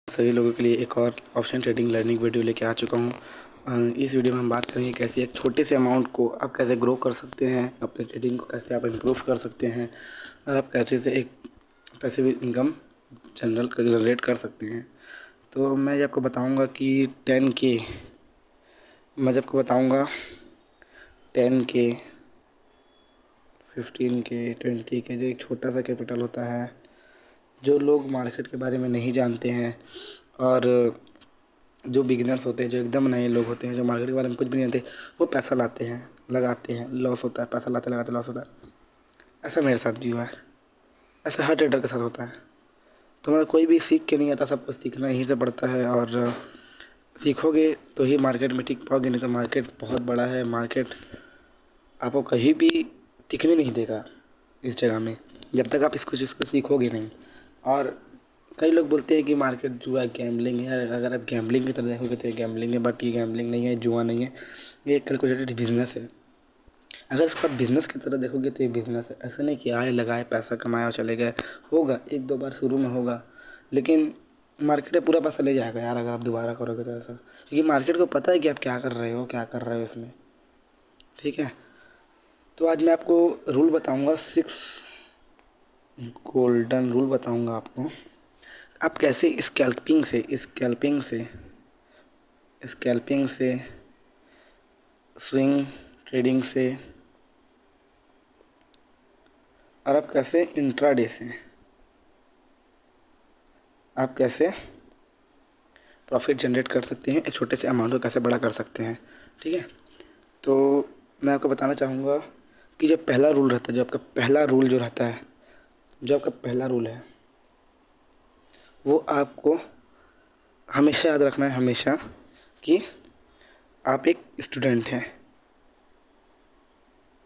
सभी लोगों के लिए एक और ऑप्शन ट्रेडिंग लर्निंग वीडियो लेके आ चुका हूँ। इस वीडियो में हम बात करेंगे कैसे एक छोटे से अमाउंट को आप कैसे ग्रो कर सकते हैं, अपने ट्रेडिंग को कैसे आप इम्प्रूव कर सकते हैं और आप कैसे से एक पैसिव इनकम जनरेट कर सकते हैं। तो मैं आपको बताऊंगा कि 10K, मैं आपको बताऊंगा 10K, 15K, 20K, जो एक छोटा सा कैपिटल होता है, जो लोग मार्केट के बारे में नहीं जानते हैं और जो बिगिनर्स होते हैं, जो एकदम नए लोग होते हैं, जो मार्केट के बारे में कुछ भी नहीं जानते, वो पैसा लाते हैं, लगाते हैं, लॉस होता है, पैसा लाते लगाते लॉस होता है। ऐसा मेरे साथ भी हुआ है, ऐसा हर ट्रेडर के साथ होता है। तो मतलब कोई भी सीख के नहीं आता, सब कुछ सीखना यहीं से पड़ता है और सीखोगे तो ही मार्केट में टिक पाओगे, नहीं तो मार्केट बहुत बड़ा है। मार्केट आपको कहीं भी टिकने नहीं देगा इस जगह में, जब तक आप इसको चीज़ को सीखोगे नहीं। और कई लोग बोलते हैं कि मार्केट जुआ गैम्बलिंग है। अगर आप गैम्बलिंग की तरह देखोगे तो ये गैम्बलिंग है, बट ये गैम्बलिंग नहीं है, जुआ नहीं है, ये एक कैलकुलेटेड बिजनेस है। अगर इसको आप बिज़नेस की तरह देखोगे तो ये बिज़नेस है। ऐसा नहीं कि आए लगाए पैसा कमाया और चले गए। होगा एक दो बार शुरू में होगा, लेकिन मार्केट में पूरा पैसा ले जाएगा यार अगर आप दोबारा करोगे तो ऐसा, क्योंकि मार्केट को पता है कि आप क्या कर रहे हो, क्या कर रहे हो इसमें। ठीक है, तो आज मैं आपको रूल बताऊंगा, 6 गोल्डन रूल बताऊंगा आपको। आप कैसे स्कैल्पिंग से स्विंग ट्रेडिंग से और आप कैसे इंट्राडे से आप कैसे प्रॉफिट जनरेट कर सकते हैं, एक छोटे से अमाउंट को कैसे बड़ा कर सकते हैं। ठीक है, तो मैं आपको बताना चाहूँगा कि जो पहला रूल रहता है, जो आपका पहला रूल जो रहता है, जो आपका पहला रूल है, वो आपको हमेशा याद रखना है, हमेशा, कि आप एक स्टूडेंट हैं।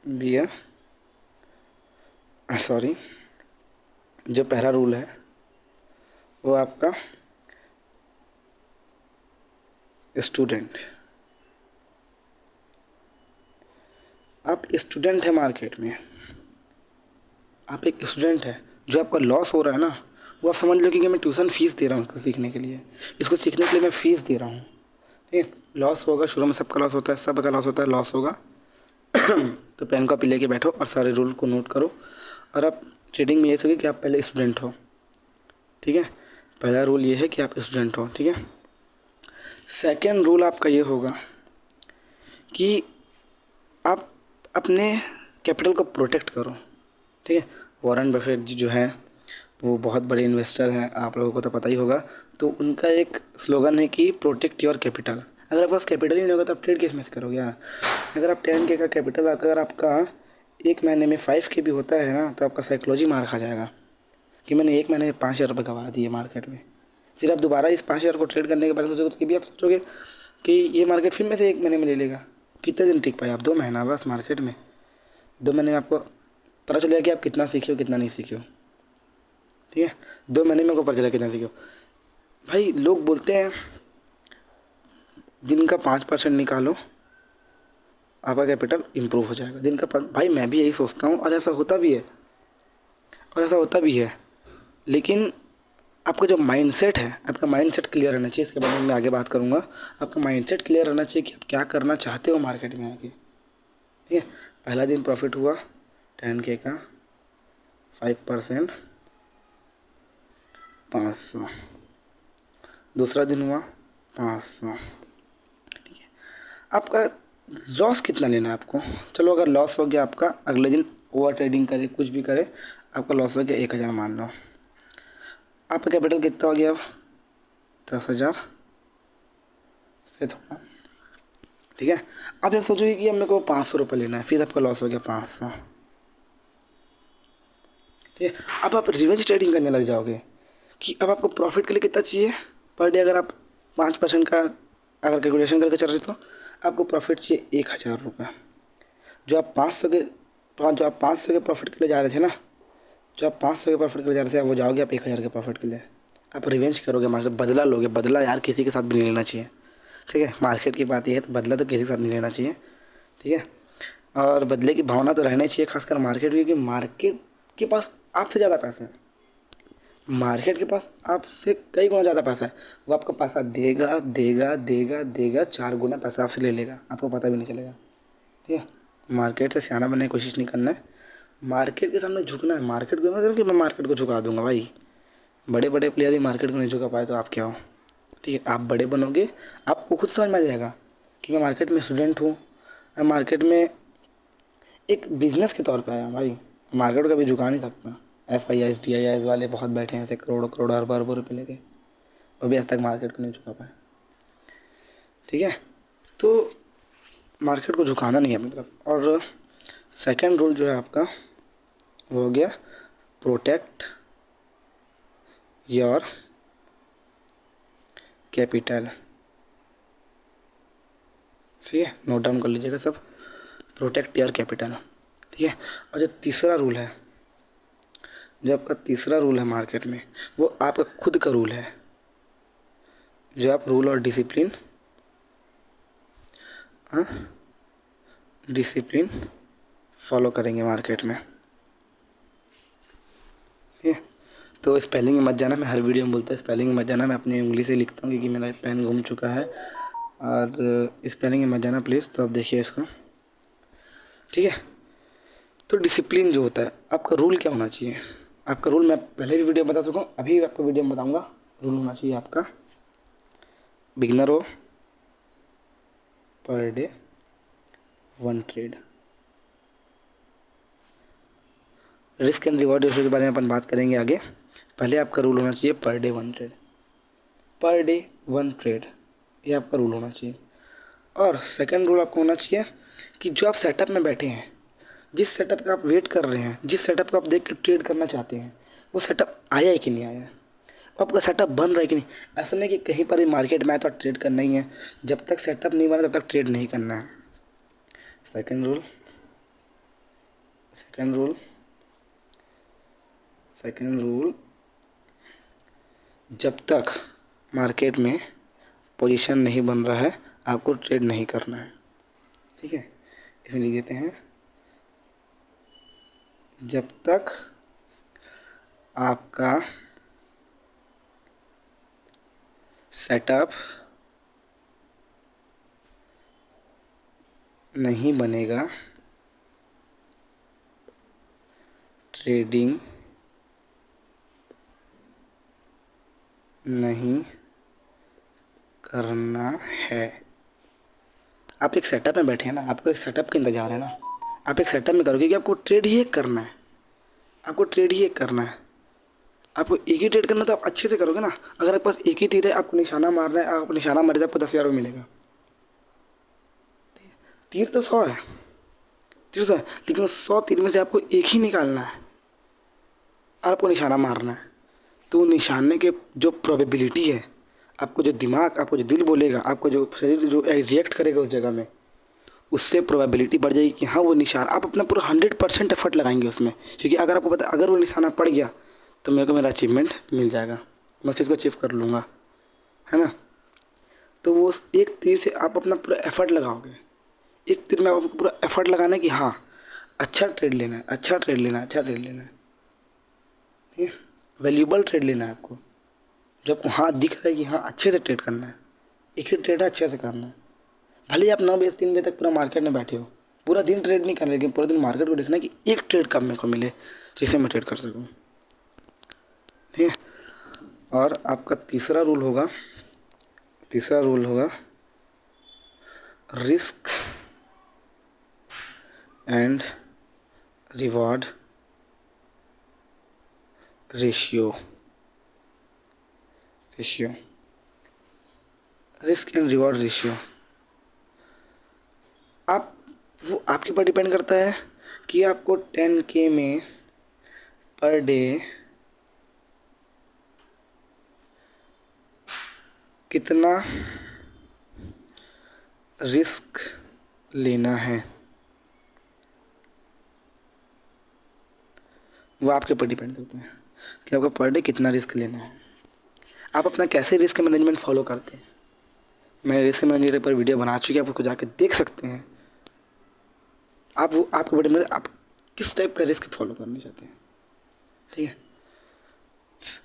बी ए सॉरी, जो पहला रूल है वो आपका स्टूडेंट, आप स्टूडेंट है मार्केट में, आप एक स्टूडेंट है। जो आपका लॉस हो रहा है ना, वो आप समझ लो कि मैं ट्यूशन फीस दे रहा हूँ इसको सीखने के लिए, इसको सीखने के लिए मैं फ़ीस दे रहा हूँ। ठीक है, लॉस होगा, शुरू में सबका लॉस होता है, सबका लॉस होता है, लॉस होगा। तो पेन कॉपी लेके बैठो और सारे रूल को नोट करो। और आप ट्रेडिंग में ये सोचिए कि आप पहले स्टूडेंट हो। ठीक है, पहला रूल ये है कि आप स्टूडेंट हो। ठीक है, सेकेंड रूल आपका ये होगा कि आप अपने कैपिटल को प्रोटेक्ट करो। ठीक है, वॉरेन बफेट जी जो है वो बहुत बड़े इन्वेस्टर हैं, आप लोगों को तो पता ही होगा। तो उनका एक स्लोगन है कि प्रोटेक्ट योर कैपिटल। अगर आपके पास कैपिटल ही नहीं होगा तो आप ट्रेड किस में से करोगे यार। अगर आप 10K का कैपिटल, अगर आपका एक महीने में 5K भी होता है ना, तो आपका साइकोलॉजी मार खा जाएगा कि मैंने एक महीने में 5,000 रुपये गंवा दिए मार्केट में। फिर आप दोबारा इस 5,000 को ट्रेड करने के बारे में सोचोगे तो ये भी आप सोचोगे कि ये मार्केट फिर में से एक महीने में ले लेगा। कितने दिन टिक पाए आप? 2 महीना बस मार्केट में। 2 महीने में आपको पता चलेगा कि आप कितना सीखे हो, कितना नहीं सीखे हो। ठीक है, 2 महीने में आपको पता चलेगा कितना सीखे हो। भाई लोग बोलते हैं दिन का 5% निकालो, आपका कैपिटल इम्प्रूव हो जाएगा। दिन का भाई मैं भी यही सोचता हूँ और ऐसा होता भी है, लेकिन आपका जो माइंडसेट है, आपका माइंडसेट क्लियर रहना चाहिए। इसके बारे में मैं आगे बात करूँगा। आपका माइंडसेट क्लियर रहना चाहिए कि आप क्या करना चाहते हो मार्केट में आके। ठीक है, पहला दिन प्रॉफिट हुआ 10K का, 5%, 500। दूसरा दिन हुआ 500। ठीक है, आपका लॉस कितना लेना है आपको? चलो अगर लॉस हो गया आपका, अगले दिन ओवर ट्रेडिंग करे, कुछ भी करे, आपका लॉस हो गया 1,000 मान लो। आपका कैपिटल कितना हो गया अब? 10,000 से थोड़ा। ठीक है, अब आप सोचोगे कि अब मेरे को 500 रुपये लेना है, फिर आपका लॉस हो गया 500। ठीक है, अब आप रिवेंज ट्रेडिंग करने लग जाओगे कि अब आपको प्रॉफिट के लिए कितना चाहिए पर डे। अगर आप 5% का अगर कैलकुलेशन करके चल रहे तो आपको प्रॉफिट चाहिए 1,000 रुपये। जो आप 500 के प्रॉफिट के लिए जा रहे थे ना, जो आप 500 के प्रॉफिट के लिए जा रहे थे, वो जाओगे आप 1,000 के प्रॉफिट के लिए। आप रिवेंज करोगे, मार्केट बदला लोगे। बदला यार किसी के साथ भी नहीं लेना चाहिए। ठीक है, मार्केट की बात यह है, तो बदला तो किसी के साथ नहीं लेना चाहिए। ठीक है, और बदले की भावना तो रहनी चाहिए, खासकर मार्केट, क्योंकि मार्केट के पास आपसे ज़्यादा पैसे हैं। मार्केट के पास आपसे कई गुना ज़्यादा पैसा है, वो आपका पैसा देगा देगा देगा देगा, 4 गुना पैसा आपसे ले लेगा, आपको पता भी नहीं चलेगा। ठीक है, मार्केट से सियाना बनने की कोशिश नहीं करना है, मार्केट के सामने झुकना है। मार्केट को मतलब कि मैं मार्केट को झुका दूंगा भाई, बड़े बड़े प्लेयर ही मार्केट को नहीं झुका पाए तो आप क्या हो। ठीक है, आप बड़े बनोगे, आपको खुद समझ में आ जाएगा कि मैं मार्केट में स्टूडेंट हूँ, मैं मार्केट में एक बिजनेस के तौर पे आया हूँ भाई, मार्केट को कभी झुका नहीं सकता। FIIs DIIs वाले बहुत बैठे हैं ऐसे, करोड़ों करोड़ों अरबों अरबों रुपये लेके, वो भी आज तक मार्केट को नहीं झुका पाए। ठीक है, तो मार्केट को झुकाना नहीं है अपनी तरफ। और सेकंड रूल जो है आपका वो हो गया प्रोटेक्ट योर कैपिटल। ठीक है, नोट डाउन कर लीजिएगा सब, प्रोटेक्ट योर कैपिटल। ठीक है, और जो तीसरा रूल है, जो आपका तीसरा रूल है मार्केट में, वो आपका खुद का रूल है, जो आप रूल और डिसिप्लिन डिसिप्लिन फॉलो करेंगे मार्केट में। ठीक है, तो स्पेलिंग में मत जाना, मैं हर वीडियो में बोलता हूँ स्पेलिंग में मत जाना, मैं अपनी उंगली से लिखता हूँ क्योंकि मेरा पेन घूम चुका है, और स्पेलिंग में मत जाना प्लीज़। तो आप देखिए इसको। ठीक है, तो डिसिप्लिन जो होता है, आपका रूल क्या होना चाहिए। आपका रूल मैं पहले भी वीडियो में बता चुका हूँ, अभी आपको वीडियो में बताऊँगा। रूल होना चाहिए आपका, बिगनर हो per day 1 trade. Risk and reward ratio के बारे में अपन बात करेंगे आगे। पहले आपका रूल होना चाहिए per day 1 trade, per day 1 trade, ये आपका रूल होना चाहिए। और सेकंड रूल आपको होना चाहिए कि जो आप सेटअप में बैठे हैं, जिस सेटअप का आप वेट कर रहे हैं, जिस सेटअप को आप देख के ट्रेड करना चाहते हैं, वो सेटअप आया है कि नहीं आया है, आपका सेटअप बन रहा है कि नहीं। ऐसा नहीं कि कहीं पर ही मार्केट में आया तो ट्रेड करना ही है, जब तक सेटअप नहीं बना तब तक ट्रेड नहीं करना है। Second rule second rule second rule, जब तक मार्केट में पोजीशन नहीं बन रहा है आपको ट्रेड नहीं करना है। ठीक है, इसमें लिख देते हैं, जब तक आपका सेटअप नहीं बनेगा ट्रेडिंग नहीं करना है। आप एक सेटअप में बैठे हैं ना, आपको एक सेटअप का इंतजार है ना, आप एक सेटअप में करोगे कि आपको ट्रेड ही एक करना है, आपको ट्रेड ही एक करना है, आपको एक ही ट्रेड करना, तो आप अच्छे से करोगे ना। अगर आपके पास एक ही तीर है, आपको निशाना मारना है, आप निशाना मारे तो आपको 10,000 मिलेगा। तीर तो 100 है, तीर 100 है, लेकिन उस 100 तीर में से आपको एक ही निकालना है और आपको निशाना मारना है। तो निशाने के जो प्रोबेबिलिटी है, आपको जो दिमाग, आपको जो दिल बोलेगा, आपको जो शरीर जो रिएक्ट करेगा उस जगह में, उससे प्रोबेबिलिटी बढ़ जाएगी कि हाँ वो निशान, आप अपना पूरा 100% एफर्ट लगाएंगे उसमें। क्योंकि अगर आपको पता अगर वो निशाना पड़ गया तो मेरे को मेरा अचीवमेंट मिल जाएगा, मैं उस चीज़ को अचीव कर लूँगा, है ना। तो वो एक तीर से आप अपना पूरा एफर्ट लगाओगे, एक तीर में आपको पूरा एफर्ट लगाना है कि हाँ अच्छा ट्रेड लेना है, अच्छा ट्रेड लेना है, अच्छा ट्रेड लेना है, ठीक है, वैल्यूबल ट्रेड लेना है आपको। जब आपको हाँ दिख रहा है कि हाँ अच्छे से ट्रेड करना है, एक ही ट्रेड है अच्छे से करना है। भले ही आप 9 बजे से 3 बजे तक पूरा मार्केट में बैठे हो, पूरा दिन ट्रेड नहीं करना, लेकिन पूरा दिन मार्केट को देखना है कि एक ट्रेड कब मेरे को मिले जिससे मैं ट्रेड कर सकूँ। ठीक है, और आपका तीसरा रूल होगा risk and reward ratio. Risk and reward ratio आप वो आपके ऊपर डिपेंड करता है कि आपको 10K में पर डे कितना रिस्क लेना है, वो आपके ऊपर डिपेंड करता है कि आपको पर डे कितना रिस्क लेना है। आप अपना कैसे रिस्क मैनेजमेंट फॉलो करते हैं, मैंने रिस्क मैनेजमेंट पर वीडियो बना चुकी है, आप उसको जाके देख सकते हैं। आप वो आपके बड़े में आप किस टाइप का रिस्क फॉलो करना चाहते हैं। ठीक है,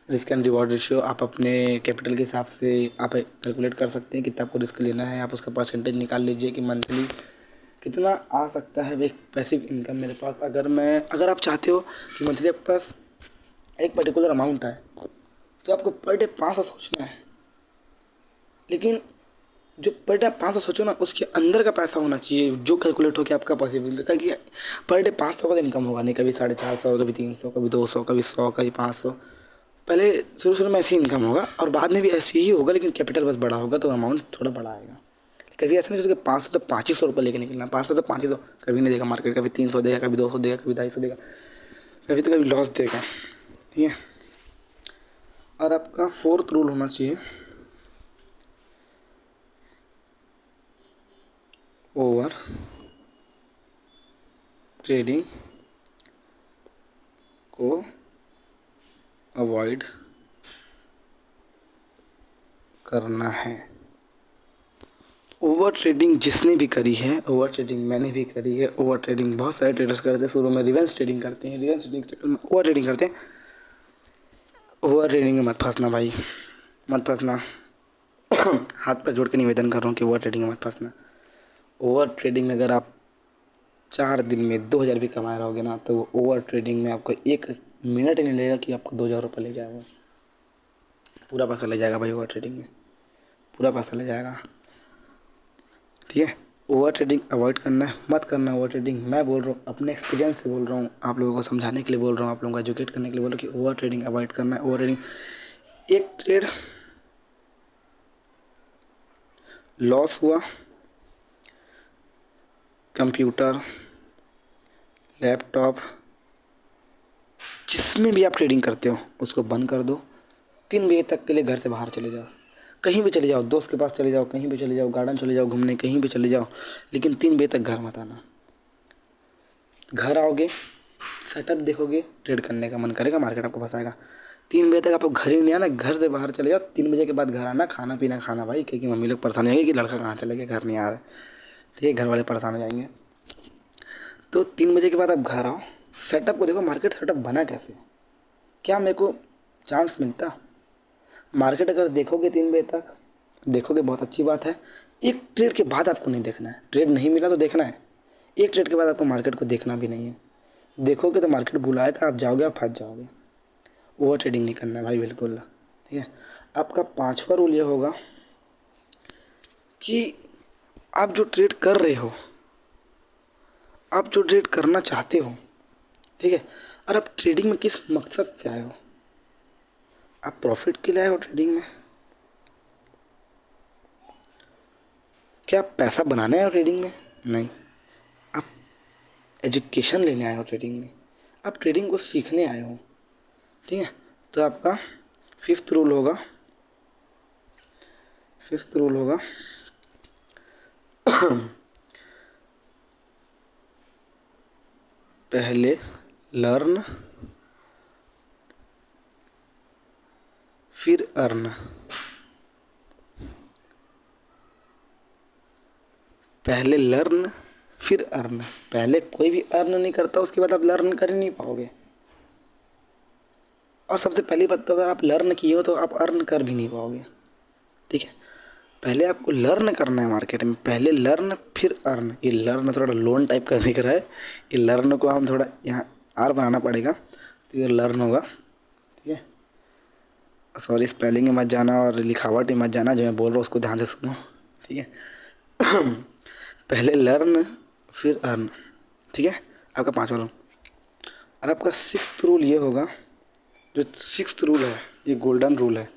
रिस्क एंड रिवॉर्ड रेशियो आप अपने कैपिटल के हिसाब से आप कैलकुलेट कर सकते हैं कितना आपको रिस्क लेना है। आप उसका परसेंटेज निकाल लीजिए कि मंथली कितना आ सकता है एक पैसिव इनकम मेरे पास। अगर आप चाहते हो कि मंथली आपके पास एक पर्टिकुलर अमाउंट आए तो आपको पर डे 500 सोचना है। लेकिन जो पर डे आप 500 सोचो ना, उसके अंदर का पैसा होना चाहिए जो कैलकुलेट हो कि आपका पॉसिबल, क्योंकि पर डे 500 का तो इनकम होगा नहीं, कभी 450, कभी 300, कभी 200, कभी 100, कभी 500। पहले शुरू में ऐसी इनकम होगा और बाद में भी ऐसी ही होगा, लेकिन कैपिटल बस बड़ा होगा तो अमाउंट थोड़ा बड़ा आएगा। कभी ऐसा नहीं सोचो कि 500 तो 2500 रुपये लेके निकलना, 500 तो 2500 कभी नहीं देगा मार्केट, कभी 300 देगा, कभी 200 देगा, कभी 250 देगा, कभी लॉस देगा। ठीक है। और आपका फोर्थ रूल होना चाहिए ओवर ट्रेडिंग को अवॉइड करना है। ओवर ट्रेडिंग जिसने भी करी है, ओवर ट्रेडिंग मैंने भी करी है, ओवर ट्रेडिंग बहुत सारे ट्रेडर्स करते हैं, शुरू में रिवर्स ट्रेडिंग करते हैं, रिवर्स ट्रेडिंग के चक्कर में ओवर ट्रेडिंग करते हैं। ओवर ट्रेडिंग में मत फंसना भाई, मत फंसना। हाथ पर जोड़ के निवेदन कर रहा हूँ कि ओवर ट्रेडिंग में मत फंसना। ओवर ट्रेडिंग में अगर आप 4 दिन में 2000 भी कमा रहोगे ना, तो वो ओवर ट्रेडिंग में आपको 1 मिनट ही नहीं लगेगा कि आपको 2000 रुपये ले जाएगा। पूरा पैसा ले जाएगा भाई, ओवर ट्रेडिंग में पूरा पैसा ले जाएगा। ठीक है। ओवर ट्रेडिंग अवॉइड करना है, मत करना ओवर ट्रेडिंग। मैं बोल रहा हूँ, अपने एक्सपीरियंस से बोल रहा हूँ, आप लोगों को समझाने के लिए बोल रहा हूँ, आप लोगों को एजुकेट करने के लिए बोल रहा हूँ कि ओवर ट्रेडिंग अवॉइड करना है। ओवर ट्रेडिंग, एक ट्रेड लॉस हुआ, कंप्यूटर, लैपटॉप, जिसमें भी आप ट्रेडिंग करते हो उसको बंद कर दो। 3 बजे तक के लिए घर से बाहर चले जाओ, कहीं भी चले जाओ, दोस्त के पास चले जाओ, कहीं भी चले जाओ, गार्डन चले जाओ घूमने, कहीं भी चले जाओ, लेकिन 3 बजे तक घर मत आना। घर आओगे, सेटअप देखोगे, ट्रेड करने का मन करेगा, मार्केट आपको फंसाएगा। 3 बजे तक आपको घर ही नहीं आना, घर से बाहर चले जाओ। 3 बजे के बाद घर आना, खाना पीना खाना भाई, क्योंकि मम्मी लोग परेशान हो जाएंगे कि लड़का कहाँ चले गया, घर नहीं आ रहा है। ठीक है, घर वाले परेशान हो जाएंगे। तो 3 बजे के बाद आप घर आओ, सेटअप को देखो, मार्केट सेटअप बना कैसे, क्या मेरे को चांस मिलता। मार्केट अगर देखोगे 3 बजे तक, देखोगे बहुत अच्छी बात है। एक ट्रेड के बाद आपको नहीं देखना है, ट्रेड नहीं मिला तो देखना है। एक ट्रेड के बाद आपको मार्केट को देखना भी नहीं है। देखोगे तो मार्केट बुलाएगा, आप जाओगे, आप फंस जाओगे। ओवर ट्रेडिंग नहीं करना है भाई, बिल्कुल। ठीक है। आपका 5वां रूल ये होगा कि आप जो ट्रेड कर रहे हो, आप जो ट्रेड करना चाहते हो, ठीक है, और आप ट्रेडिंग में किस मकसद से आए हो। आप प्रॉफिट के लिए आए हो ट्रेडिंग में, क्या आप पैसा बनाने आए हो ट्रेडिंग में? नहीं, आप एजुकेशन लेने आए हो ट्रेडिंग में, आप ट्रेडिंग को सीखने आए हो। ठीक है। तो आपका 5th रूल होगा, 5th रूल होगा पहले लर्न फिर अर्न। पहले लर्न फिर अर्न। पहले कोई भी अर्न नहीं करता, उसके बाद आप लर्न कर ही नहीं पाओगे। और सबसे पहली बात तो अगर आप लर्न किए हो तो आप अर्न कर भी नहीं पाओगे। ठीक है। पहले आपको लर्न करना है मार्केट में, पहले लर्न फिर अर्न। ये लर्न थोड़ा लोन टाइप का दिख रहा है, ये लर्न को हम थोड़ा यहाँ आर बनाना पड़ेगा, तो ये लर्न होगा। ठीक है। सॉरी, स्पेलिंग में मत जाना और लिखावट में मत जाना, जो मैं बोल रहा हूँ उसको ध्यान से सुनो। ठीक है। पहले लर्न फिर अर्न। ठीक है, आपका 5वां रूल। और आपका 6th रूल ये होगा, जो 6th रूल है ये गोल्डन रूल है।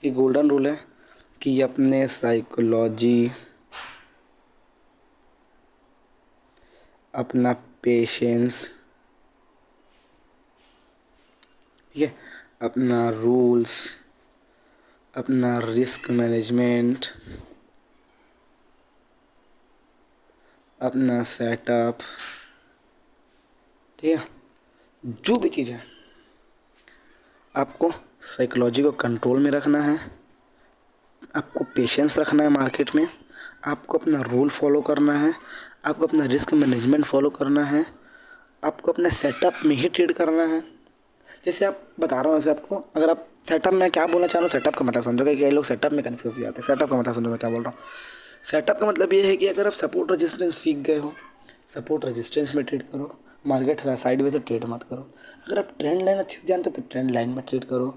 ये गोल्डन रूल है कि अपने साइकोलॉजी, अपना पेशेंस, ठीक है, अपना रूल्स, अपना रिस्क मैनेजमेंट, अपना सेटअप, ठीक है, जो भी चीज़ है आपको साइकोलॉजी को कंट्रोल में रखना है, आपको पेशेंस रखना है मार्केट में, आपको अपना रूल फॉलो करना है, आपको अपना रिस्क मैनेजमेंट फॉलो करना है, आपको अपने सेटअप में ही ट्रेड करना है, जैसे आप बता रहा हूँ ऐसे आपको, अगर आप सेटअप में क्या बोलना चाह रहा हूँ, सेटअप का मतलब समझोगे। कई लोग सेटअप में कन्फ्यूज हो जाते हैं। सेटअप का मतलब समझो मैं क्या बोल रहा हूँ। सेटअप का मतलब ये है कि अगर आप सपोर्ट रेजिस्टेंस सीख गए हो, सपोर्ट रेजिस्टेंस में ट्रेड करो, मार्केट साइड से ट्रेड मत करो। अगर आप ट्रेंड लाइन अच्छे से जानते हो तो ट्रेंड लाइन में ट्रेड करो,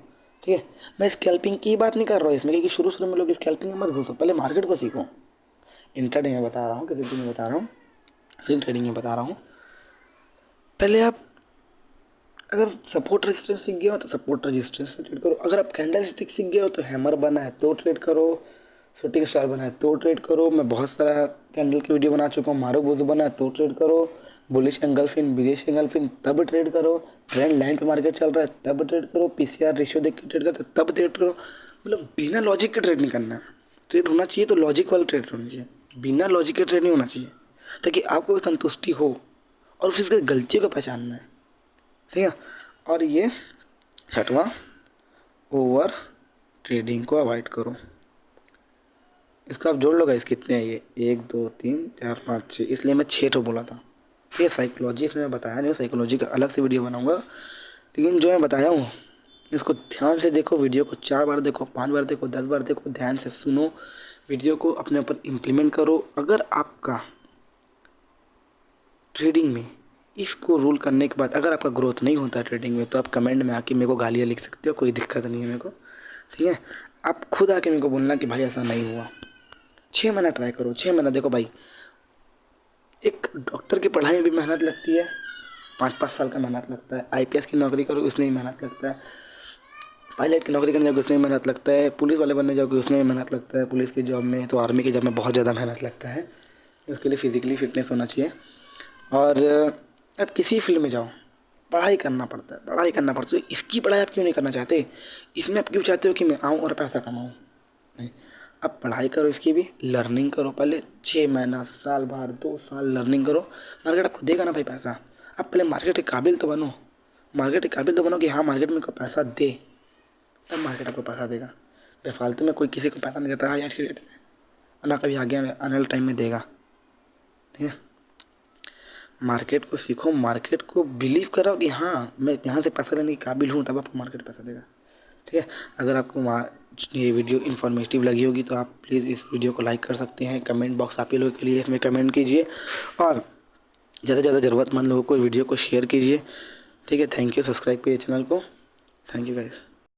ठीक है। मैं स्कैल्पिंग की बात नहीं कर रहा हूँ इसमें, क्योंकि शुरू में लोग स्कैल्पिंग में मत घुसो, पहले मार्केट को सीखो। इंट्राडे में बता रहा हूँ, किसी दिन में बता रहा हूँ, स्विंग ट्रेडिंग में बता रहा हूँ। पहले आप अगर सपोर्ट रेजिस्टेंस सीख गए हो तो सपोर्ट रेजिस्टेंस में ट्रेड करो। अगर आप कैंडल स्टिक सीख गए हो तो हैमर बना है तो ट्रेड करो, शूटिंग स्टार बना है तो ट्रेड करो। मैं बहुत सारा कैंडल की वीडियो बना चुका हूँ। मारुबुजु बना है तो ट्रेड करो, बुलिश एंगल्फिन, बिलिश एंगल्फिन तब ट्रेड करो, ट्रेंड लाइन पे मार्केट चल रहा है तब ट्रेड करो, पीसीआर रेशियो देख के ट्रेड करते तब ट्रेड करो। मतलब बिना लॉजिक के ट्रेड नहीं करना है। ट्रेड होना चाहिए तो लॉजिक वाला ट्रेड होना चाहिए, बिना लॉजिक के ट्रेड नहीं होना चाहिए, ताकि आपको भी संतुष्टि हो और फिर इसकी गलतियों को पहचानना है, ठीक है। और ये छठवां, ओवर ट्रेडिंग को अवॉइड करो। इसको आप जोड़ लो गाइस, कितने हैं ये, 1 2 3 4 5 6, इसलिए मैं 6 ठो बोला था। ये साइकोलॉजी इसमें बताया नहीं, साइकोलॉजी का अलग से वीडियो बनाऊंगा, लेकिन जो मैं बताया हूँ इसको ध्यान से देखो। वीडियो को 4 बार देखो, 5 बार देखो, 10 बार देखो, ध्यान से सुनो, वीडियो को अपने ऊपर इम्प्लीमेंट करो। अगर आपका ट्रेडिंग में इसको रूल करने के बाद अगर आपका ग्रोथ नहीं होता है ट्रेडिंग में, तो आप कमेंट में आके मेरे को गालियाँ लिख सकते हो, कोई दिक्कत नहीं है मेरे को, ठीक है। आप खुद आके मेरे को बोलना कि भाई ऐसा नहीं हुआ। 6 महीना ट्राई करो, 6 महीना देखो भाई। एक डॉक्टर की पढ़ाई में भी मेहनत लगती है, 5-5 साल का मेहनत लगता है। आईपीएस की नौकरी करो उसमें भी मेहनत लगता है, पायलट की नौकरी करने जाओगे उसमें भी मेहनत लगता है, पुलिस वाले बनने जाओगे उसमें भी मेहनत लगता है। पुलिस की जॉब में तो आर्मी की जॉब में बहुत ज़्यादा मेहनत लगता है, उसके लिए फिजिकली फिटनेस होना चाहिए। और अब किसी फील्ड में जाओ, पढ़ाई करना पड़ता है, पढ़ाई करना पड़ता है। इसकी पढ़ाई आप क्यों नहीं करना चाहते, इसमें आप क्यों चाहते हो कि मैं आऊँ और पैसा कमाऊँ? नहीं, अब पढ़ाई करो, इसकी भी लर्निंग करो। पहले 6 महीना, साल भर, 2 साल लर्निंग करो, मार्केट आपको देगा ना भाई पैसा। अब पहले मार्केट के काबिल तो बनो, मार्केट के काबिल तो बनो कि हाँ मार्केट में को पैसा दे, तब मार्केट आपको पैसा देगा। बेफालतू में कोई किसी को पैसा नहीं देता है आज की डेट में, ना कभी आगे आने वाले टाइम में देगा, ठीक है। मार्केट को सीखो, मार्केट को बिलीव करो कि हाँ मैं यहाँ से पैसा लेने के काबिल हूँ, तब आपको मार्केट पैसा देगा, ठीक है। अगर आपको ये वीडियो इन्फॉर्मेटिव लगी होगी तो आप प्लीज़ इस वीडियो को लाइक कर सकते हैं। कमेंट बॉक्स आप ही लोगों के लिए, इसमें कमेंट कीजिए और ज़्यादा से ज़्यादा ज़रूरतमंद लोगों को वीडियो को शेयर कीजिए, ठीक है। थैंक यू, सब्सक्राइब कीजिए चैनल को। Thank you guys.